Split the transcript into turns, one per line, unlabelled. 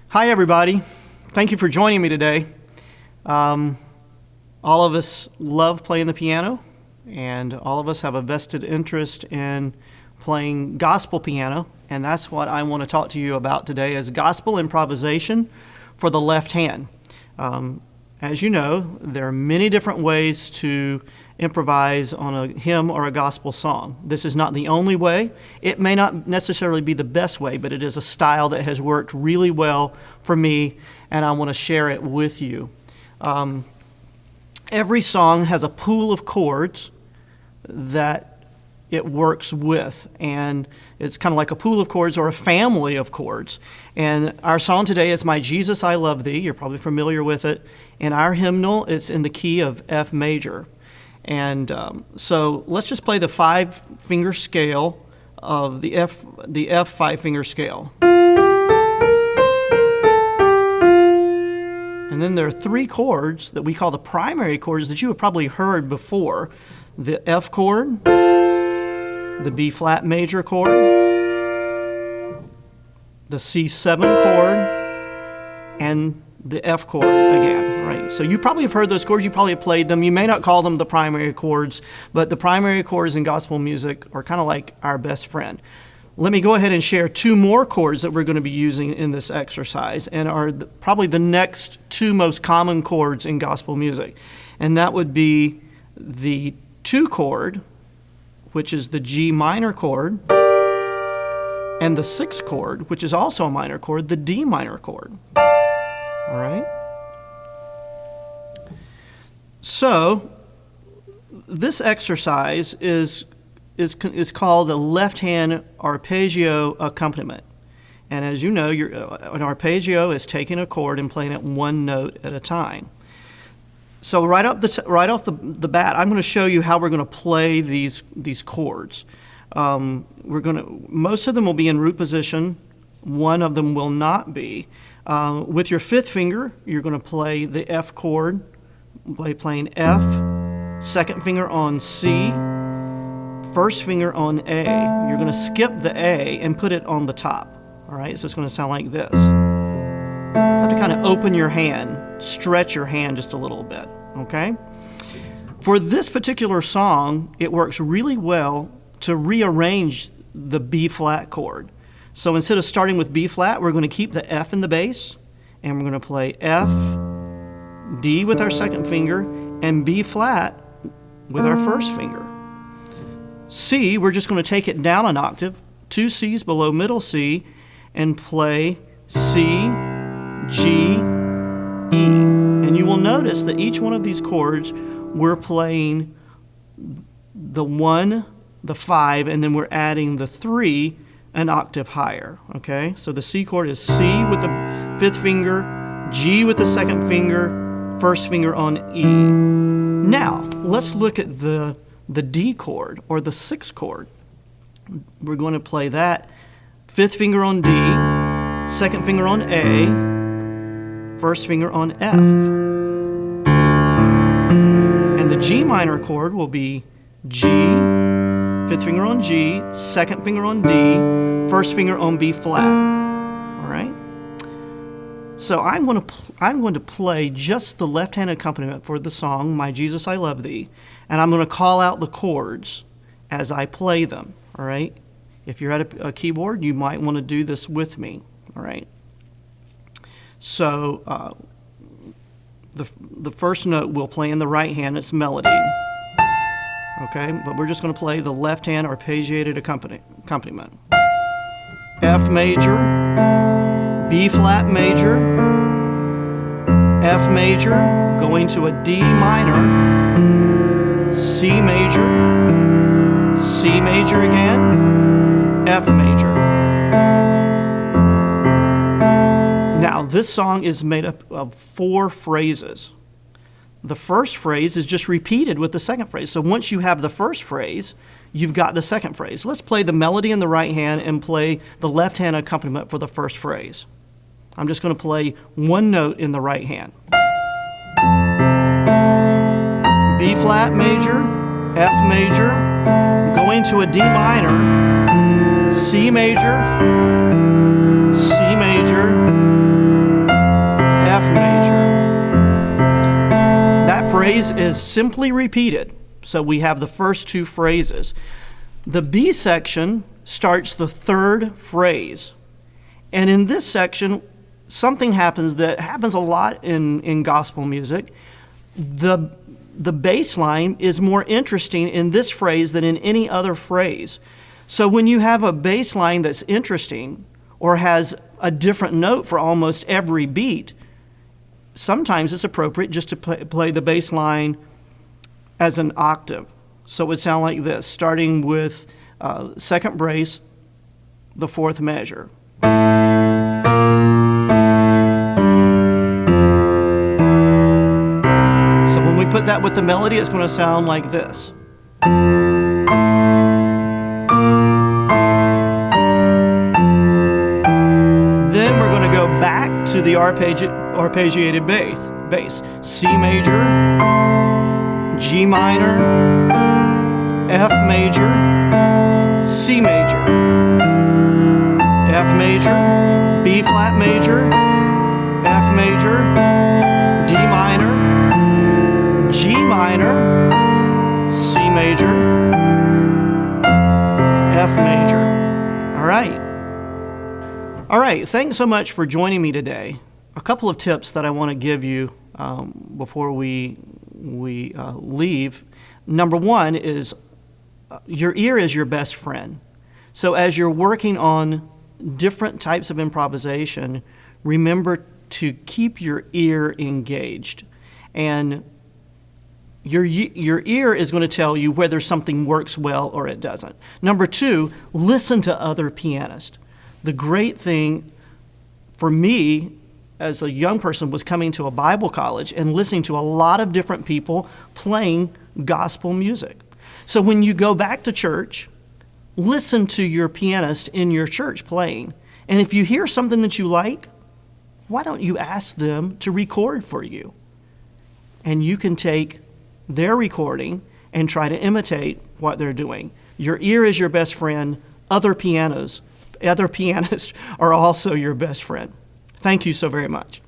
Hi, everybody. Thank you for joining me today. All of us love playing the piano, and all of us have a vested interest in playing gospel piano, and that's what I want to talk to you about today is gospel improvisation for the left hand. As you know, there are many different ways to improvise on a hymn or a gospel song. This is not the only way. It may not necessarily be the best way, but it is a style that has worked really well for me, and I want to share it with you. Every song has a pool of chords that it works with, and it's kind of like a pool of chords or a family of chords. And our song today is My Jesus, I Love Thee. You're probably familiar with it. In our hymnal, it's in the key of F major. And so let's just play the 5-finger scale of the F 5-finger scale. And then there are 3 chords that we call the primary chords that you have probably heard before. The F chord, the B flat major chord, the C7 chord, and the F chord again, right? So you probably have heard those chords, you probably have played them. You may not call them the primary chords, but the primary chords in gospel music are kind of like our best friend. Let me go ahead and share 2 more chords that we're going to be using in this exercise and are probably the next 2 most common chords in gospel music. And that would be the 2 chord, which is the G minor chord, and the 6th chord, which is also a minor chord, the D minor chord. All right? So this exercise is called a left-hand arpeggio accompaniment. And as you know, an arpeggio is taking a chord and playing it one note at a time. So right off the bat, I'm going to show you how we're going to play these chords. Most of them will be in root position. One of them will not be. With your 5th finger, you're going to play the F chord, playing F, 2nd finger on C, 1st finger on A. You're going to skip the A and put it on the top. All right, so it's going to sound like this. You have to kind of open your hand, stretch your hand just a little bit, okay? For this particular song, it works really well to rearrange the B flat chord. So instead of starting with B flat, we're going to keep the F in the bass, and we're going to play F, D with our 2nd finger, and B flat with our 1st finger. C, we're just going to take it down an octave, 2 C's below middle C, and play C, G, E. And you will notice that each one of these chords, we're playing the 1, the 5, and then we're adding the 3 an octave higher, okay? So the C chord is C with the 5th finger, G with the 2nd finger, 1st finger on E. Now, let's look at the D chord, or the 6th chord. We're going to play that 5th finger on D, 2nd finger on A, 1st finger on F. And the G minor chord will be G, 5th finger on G, 2nd finger on D, 1st finger on B flat. All right? So I'm going to play just the left-hand accompaniment for the song, My Jesus, I Love Thee, and I'm going to call out the chords as I play them. All right? If you're at a keyboard, you might want to do this with me. All right? So the first note we'll play in the right hand, it's melody. Okay, but we're just going to play the left hand arpeggiated accompaniment. F major, B flat major, F major, going to a D minor, C major again, F major. Now, this song is made up of 4 phrases. The first phrase is just repeated with the second phrase. So once you have the first phrase, you've got the second phrase. Let's play the melody in the right hand and play the left hand accompaniment for the first phrase. I'm just going to play one note in the right hand. B flat major, F major, going to a D minor, C major, C major, phrase is simply repeated. So we have the first two phrases. The B section starts the third phrase. And in this section, something happens that happens a lot in gospel music. The bass line is more interesting in this phrase than in any other phrase. So when you have a bass line that's interesting or has a different note for almost every beat, sometimes it's appropriate just to play the bass line as an octave. So it would sound like this, starting with second brace, the fourth measure. So when we put that with the melody, it's going to sound like this. Then we're going to go back to the arpeggiated bass. C major, G minor, F major, C major, F major, B flat major, F major, D minor, G minor, C major, F major. All right, thanks so much for joining me today. A couple of tips that I want to give you before we leave. Number one is your ear is your best friend. So as you're working on different types of improvisation, remember to keep your ear engaged. And your ear is going to tell you whether something works well or it doesn't. Number two, listen to other pianists. The great thing for me as a young person was coming to a Bible college and listening to a lot of different people playing gospel music. So when you go back to church, listen to your pianist in your church playing. And if you hear something that you like, why don't you ask them to record for you? And you can take their recording and try to imitate what they're doing. Your ear is your best friend. Other pianists are also your best friend. Thank you so very much.